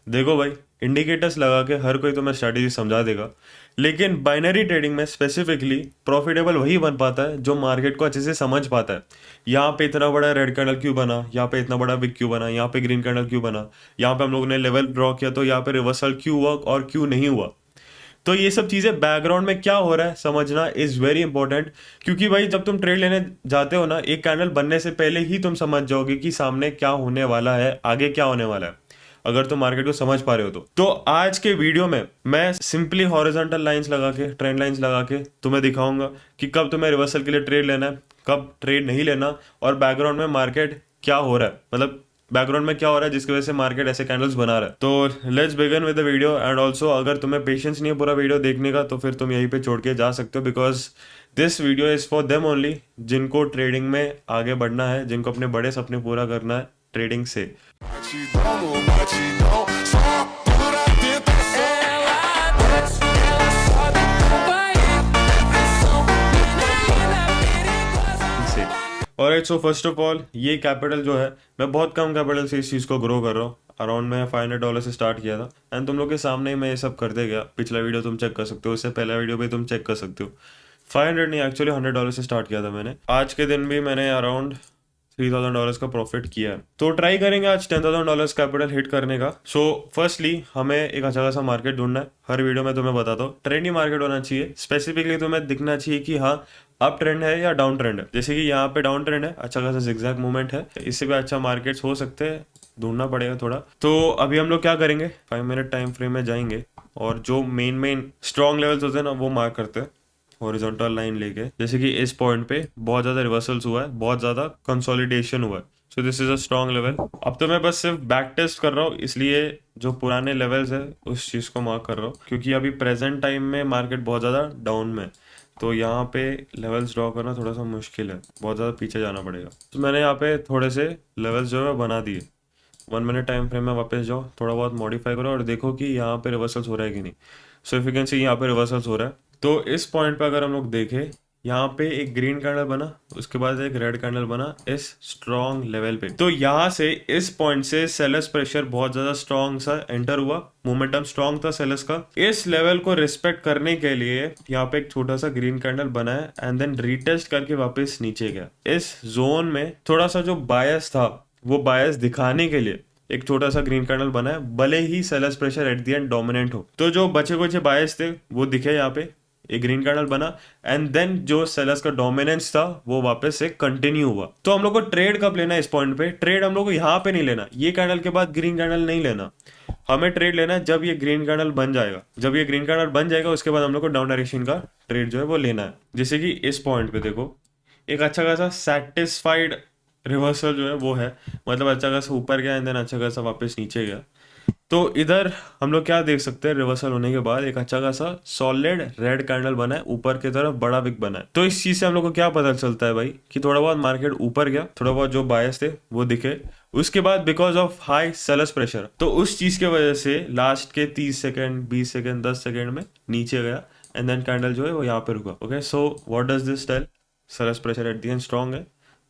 देखो भाई, इंडिकेटर्स लगा के हर कोई तुम्हें स्ट्रैटेजी समझा देगा, लेकिन बाइनरी ट्रेडिंग में स्पेसिफिकली प्रॉफिटेबल वही बन पाता है जो मार्केट को अच्छे से समझ पाता है। यहाँ पे इतना बड़ा रेड कैंडल क्यों बना, यहाँ पे इतना बड़ा विक क्यों बना, यहाँ पे ग्रीन कैंडल क्यों बना, यहाँ पे हम लोगों ने लेवल ड्रॉ किया तो यहाँ पे रिवर्सल क्यों हुआ और क्यों नहीं हुआ। तो ये सब चीज़ें बैकग्राउंड में क्या हो रहा है समझना इज़ वेरी इंपॉर्टेंट। क्योंकि भाई जब तुम ट्रेड लेने जाते हो ना, एक कैंडल बनने से पहले ही तुम समझ जाओगे कि सामने क्या होने वाला है, आगे क्या होने वाला है, अगर तुम मार्केट को समझ पा रहे हो तो आज के वीडियो में मैं सिंपली हॉरिजॉन्टल लाइंस लगा के, ट्रेंड लाइंस लगा के तुम्हें दिखाऊंगा कि कब तुम्हें रिवर्सल के लिए ट्रेड लेना है, कब ट्रेड नहीं लेना, और बैकग्राउंड में मार्केट क्या हो रहा है, मतलब बैकग्राउंड में क्या हो रहा है जिसकी वजह से मार्केट ऐसे कैंडल्स बना रहा है। तो let's begin with the video. And also अगर तुम्हें पेशेंस नहीं है पूरा वीडियो देखने का तो फिर तुम यहीं पे छोड़ के जा सकते हो, because this video is for them only जिनको ट्रेडिंग में आगे बढ़ना है, जिनको अपने बड़े सपने पूरा करना है ट्रेडिंग से। Alright, so first of all ये कैपिटल जो है, मैं बहुत कम कैपिटल से इस चीज़ को ग्रो कर रहा हूँ। अराउंड मैं $500 से स्टार्ट किया था एंड तुम लोग के सामने ही मैं ये सब करते गया। पिछला वीडियो तुम चेक कर सकते हो, उससे पहला वीडियो भी तुम चेक कर सकते हो। 500 नहीं, एक्चुअली $100 से स्टार्ट किया था मैंने। आज के दिन भी मैंने अराउंड $3000 का प्रॉफिट किया है। तो ट्राई करेंगे आज $10,000 कैपिटल हिट करने का। सो फर्स्टली हमें एक अच्छा खासा मार्केट ढूंढना है। हर वीडियो में तुम्हें बताता हूँ ट्रेंडी मार्केट होना चाहिए। स्पेसिफिकली तुम्हें दिखना चाहिए कि हाँ अप ट्रेंड है या डाउन ट्रेंड है। जैसे कि यहाँ पे डाउन ट्रेंड है, अच्छा खासा जिगजैग मूवमेंट है, इससे भी अच्छा मार्केट्स हो सकते हैं, ढूंढना पड़ेगा थोड़ा। तो अभी हम लोग क्या करेंगे, 5 मिनट टाइम फ्रेम में जाएंगे और जो मेन स्ट्रॉन्ग लेवल्स होते हैं ना वो मार्क करते हैं हॉरिजॉन्टल लाइन लेके। जैसे कि इस पॉइंट पे बहुत ज़्यादा रिवर्सल्स हुआ है, बहुत ज़्यादा कंसोलिडेशन हुआ है, so this is a strong level. अब तो मैं बस सिर्फ बैक टेस्ट कर रहा हूँ, इसलिए जो पुराने लेवल्स है उस चीज़ को मार्क कर रहा हूँ, क्योंकि अभी प्रेजेंट टाइम में मार्केट बहुत ज़्यादा डाउन में, तो यहाँ पे लेवल्स ड्रॉ करना थोड़ा सा मुश्किल है, बहुत ज़्यादा पीछे जाना पड़ेगा। तो मैंने यहाँ पे थोड़े से लेवल्स जो है बना दिए। 1 मिनट टाइम फ्रेम में वापस जाओ, थोड़ा बहुत मॉडिफाई करो और देखो कि यहाँ पे रिवर्सल्स हो रहा है कि नहीं। So if you can see यहाँ पे रिवर्सल्स हो रहा है। तो इस पॉइंट पे अगर हम लोग देखें, यहाँ पे एक ग्रीन कैंडल बना, उसके बाद एक रेड कैंडल बना इस स्ट्रॉन्ग लेवल पे। तो यहाँ से इस पॉइंट से सेलर्स प्रेशर बहुत ज्यादा स्ट्रॉन्ग सा एंटर हुआ, मोमेंटम स्ट्रॉन्ग था सेलर्स का। इस लेवल को रिस्पेक्ट करने के लिए यहाँ पे एक छोटा सा ग्रीन कैंडल बना है एंड देन रीटेस्ट करके वापस नीचे गया। इस जोन में थोड़ा सा जो बायस था वो बायस दिखाने के लिए एक छोटा सा ग्रीन कैंडल बना है, भले ही sellers pressure at the end dominant हो। तो जो बचे कुछ बायस थे वो दिखे यहाँ पे, एक ग्रीन कैंडल बना एंड देन जो सेलर्स का डोमिनेंस था वो वापस से कंटिन्यू हुआ। तो हम लोग को ट्रेड कब लेना है इस पॉइंट पे? ट्रेड हम लोग को यहाँ पे नहीं लेना, ये कैंडल के बाद ग्रीन कैंडल नहीं लेना। हमें ट्रेड लेना है जब ये ग्रीन कैंडल बन जाएगा। जब ये ग्रीन कैंडल बन जाएगा उसके बाद हम लोग को डाउन डायरेक्शन का ट्रेड जो है वो लेना है। जैसे कि इस पॉइंट पे देखो, एक अच्छा खासा सेटिस्फाइड रिवर्सल जो है वो है, मतलब अच्छा खासा ऊपर गया एंड देन अच्छा खासा वापस नीचे गया। तो इधर हम लोग क्या देख सकते हैं, रिवर्सल होने के बाद एक अच्छा खासा सॉलिड रेड कैंडल बना है, ऊपर की तरफ बड़ा विक बना है। तो इस चीज से हम लोग को क्या पता चलता है भाई कि थोड़ा बहुत मार्केट ऊपर गया, थोड़ा बहुत जो बायस थे वो दिखे। उसके बाद because of high sellers pressure, तो उस चीज की वजह से लास्ट के 30 सेकंड 20 सेकंड 10 सेकंड में नीचे गया एंड देन कैंडल जो है वो यहाँ पे रुका। Okay, so what does this tell? Sellers pressure at the end strong है,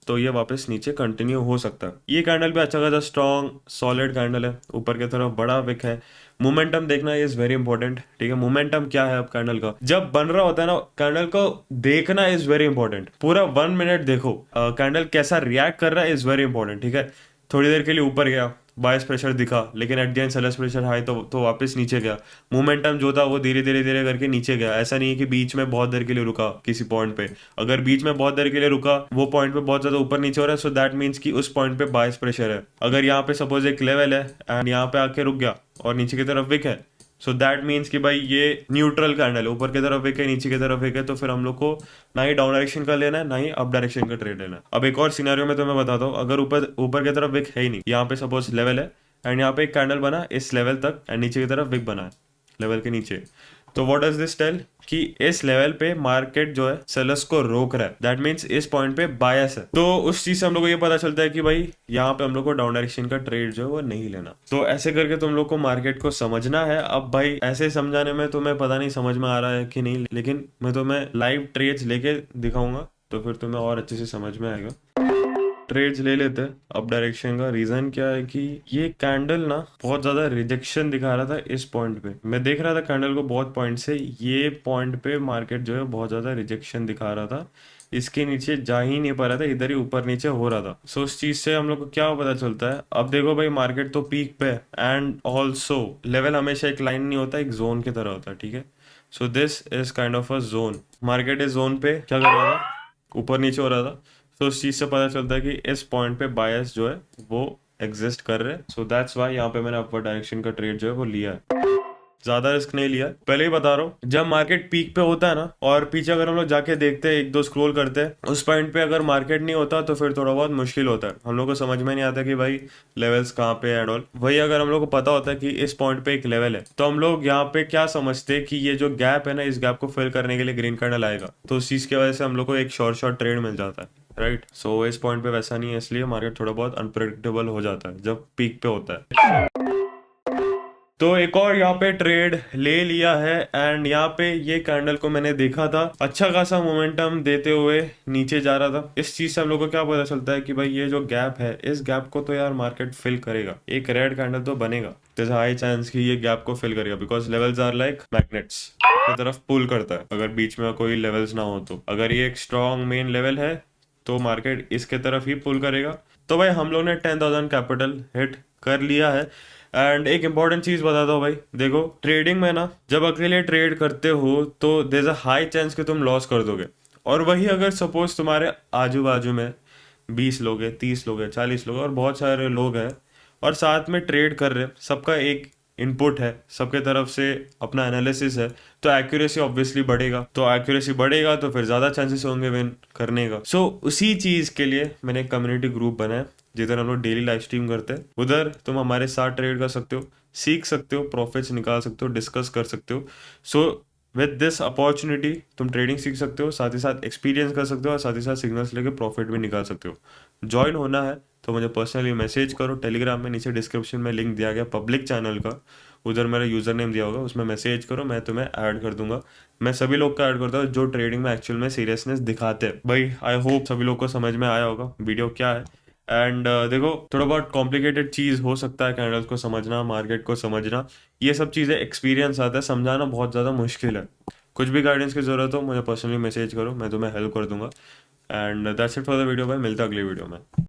तो ये वापस नीचे कंटिन्यू हो सकता है। ये कैंडल भी अच्छा खासा स्ट्रॉन्ग सॉलिड कैंडल है, ऊपर की तरफ बड़ा विक है। मोमेंटम देखना इज वेरी इंपॉर्टेंट, ठीक है। मोमेंटम क्या है अब कैंडल का, जब बन रहा होता है ना कैंडल को देखना इज वेरी इंपॉर्टेंट। पूरा 1 मिनट देखो कैंडल कैसा रिएक्ट कर रहा है इज वेरी इंपॉर्टेंट, ठीक है। थोड़ी देर के लिए ऊपर गया, बायस प्रेशर दिखा, लेकिन at the end sellers pressure high तो वापस नीचे गया। मोमेंटम जो था वो धीरे धीरे धीरे करके नीचे गया। ऐसा नहीं है कि बीच में बहुत देर के लिए रुका किसी पॉइंट पे। अगर बीच में बहुत देर के लिए रुका, वो पॉइंट पे बहुत ज्यादा ऊपर नीचे हो रहा है, सो दैट मीन्स कि उस पॉइंट पे बायस प्रेशर है। अगर यहाँ पे सपोज एक लेवल है एंड यहाँ पे आके रुक गया और नीचे की तरफ विक है, सो दैट मीन्स कि भाई ये न्यूट्रल कैंडल है, ऊपर की तरफ एक है नीचे की तरफ एक है, तो फिर हम लोग को ना ही डाउन डायरेक्शन का लेना है ना ही अप डायरेक्शन का ट्रेड लेना है। अब एक और सिनेरियो में तो मैं बताता हूँ, अगर ऊपर की तरफ एक है ही नहीं, यहाँ पे सपोज लेवल है एंड यहाँ पे एक कैंडल बना इस लेवल तक एंड नीचे की तरफ विक बना है लेवल के नीचे, तो व्हाट डज दिस टेल कि इस लेवल पे मार्केट जो है सेलर्स को रोक रहा है। दैट मीन्स इस पॉइंट पे बायस है। तो उस चीज से हम लोग को ये पता चलता है कि भाई यहाँ पे हम लोग को डाउन डायरेक्शन का ट्रेड जो है वो नहीं लेना। तो ऐसे करके तुम लोग को मार्केट को समझना है। अब भाई ऐसे समझाने में तुम्हें पता नहीं समझ में आ रहा है कि नहीं, लेकिन मैं तुम्हें लाइव ट्रेड्स लेके दिखाऊंगा तो फिर तुम्हें और अच्छे से समझ में आएगा। ट्रेड्स ले लेते हैं अप डायरेक्शन का। रीजन क्या है कि ये कैंडल ना बहुत ज्यादा रिजेक्शन दिखा रहा था इस पॉइंट पे। मैं देख रहा था कैंडल को बहुत पॉइंट से, ये पॉइंट पे मार्केट जो है बहुत ज्यादा रिजेक्शन दिखा रहा था, इसके नीचे जा ही नहीं पा रहा था, इधर ही ऊपर नीचे हो रहा था। सो उस चीज से हम लोग को क्या पता चलता है, अब देखो भाई मार्केट तो पीक पे एंड ऑल्सो लेवल हमेशा एक लाइन नहीं होता, एक जोन की तरह होता है, ठीक है। So this is kind of a zone. Market इस जोन पे क्या कर रहा था, ऊपर नीचे हो रहा था। तो उस चीज से पता चलता है कि इस पॉइंट पे बायस जो है वो एग्जिस्ट कर रहे हैं। सो दैट्स वाई यहाँ पे मैंने अपवर्ड डायरेक्शन का ट्रेड जो है वो लिया है। ज्यादा रिस्क नहीं लिया, पहले ही बता रहा हूँ। जब मार्केट पीक पे होता है ना और पीछे अगर हम लोग जाके देखते हैं, एक दो स्क्रॉल करते हैं, उस पॉइंट पे अगर मार्केट नहीं होता तो फिर थोड़ा बहुत मुश्किल होता है, हम लोग को समझ में नहीं आता कि भाई लेवल्स कहाँ पे एंड ऑल। वही अगर हम लोग को पता होता है कि इस पॉइंट पे एक लेवल है, तो हम लोग यहाँ पे क्या समझते हैं कि ये जो गैप है ना, इस गैप को फिल करने के लिए ग्रीन कैंडल आएगा, तो उस चीज की वजह से हम लोग को एक शॉर्ट ट्रेड मिल जाता है, राइट। सो इस पॉइंट पे वैसा नहीं है, इसलिए मार्केट थोड़ा बहुत अनप्रेडिक्टेबल हो जाता है जब पीक पे होता है। तो एक और यहाँ पे ट्रेड ले लिया है एंड यहाँ पे ये कैंडल को मैंने देखा था अच्छा खासा मोमेंटम देते हुए नीचे जा रहा था। इस चीज से हम लोग को क्या पता चलता है कि भाई ये जो गैप है, इस गैप को तो यार मार्केट फिल करेगा, एक रेड कैंडल तो बनेगा। there's a हाई चांस कि ये गैप को फिल करेगा, because levels are like magnets, की तरफ पुल करता है अगर बीच में कोई लेवल्स ना हो तो। अगर ये एक स्ट्रॉन्ग मेन लेवल है तो मार्केट इसके तरफ ही पुल करेगा। तो भाई हम लोग ने 10,000 कैपिटल हिट कर लिया है। एंड एक इंपॉर्टेंट चीज बताता हूँ भाई, देखो ट्रेडिंग में ना जब अकेले ट्रेड करते हो तो there is a high chance कि तुम लॉस कर दोगे। और वही अगर सपोज तुम्हारे आजू बाजू में 20 लोग हैं, 30 लोग हैं, 40 लोग हैं और बहुत सारे लोग हैं और साथ में ट्रेड कर रहे हैं, सबका एक इनपुट है, सबके तरफ से अपना एनालिसिस है, तो एक्यूरेसी ऑब्वियसली बढ़ेगा। तो एक्यूरेसी बढ़ेगा तो फिर ज़्यादा चांसेस होंगे विन करने का। सो उसी चीज़ के लिए मैंने एक कम्युनिटी ग्रुप बनाया जिधर हम लोग डेली लाइव स्ट्रीम करते हैं। उधर तुम हमारे साथ ट्रेड कर सकते हो, सीख सकते हो, प्रॉफिट्स निकाल सकते हो, डिस्कस कर सकते हो। सो विद दिस अपॉर्चुनिटी तुम ट्रेडिंग सीख सकते हो, साथ ही साथ एक्सपीरियंस कर सकते हो और साथ ही साथ सिग्नल्स लेके प्रॉफिट भी निकाल सकते हो। ज्वाइन होना है तो मुझे पर्सनली मैसेज करो, टेलीग्राम में नीचे डिस्क्रिप्शन में लिंक दिया गया पब्लिक चैनल का, उधर मेरा यूज़र नेम दिया होगा, उसमें मैसेज करो, मैं तुम्हें ऐड कर दूंगा। मैं सभी लोग का ऐड करता हूँ जो ट्रेडिंग में एक्चुअल में सीरियसनेस दिखाते हैं। भाई आई होप सभी लोग को समझ में आया होगा वीडियो क्या है। एंड देखो थोड़ा बहुत कॉम्प्लिकेटेड चीज़ हो सकता है कैंडल्स को समझना, मार्केट को समझना, ये सब चीज़ें एक्सपीरियंस आता है, समझाना बहुत ज़्यादा मुश्किल है। कुछ भी गाइडेंस की ज़रूरत हो मुझे पर्सनली मैसेज करो, मैं तुम्हें हेल्प कर दूंगा। And that's it for the video भाई, मिलता है अगली वीडियो में।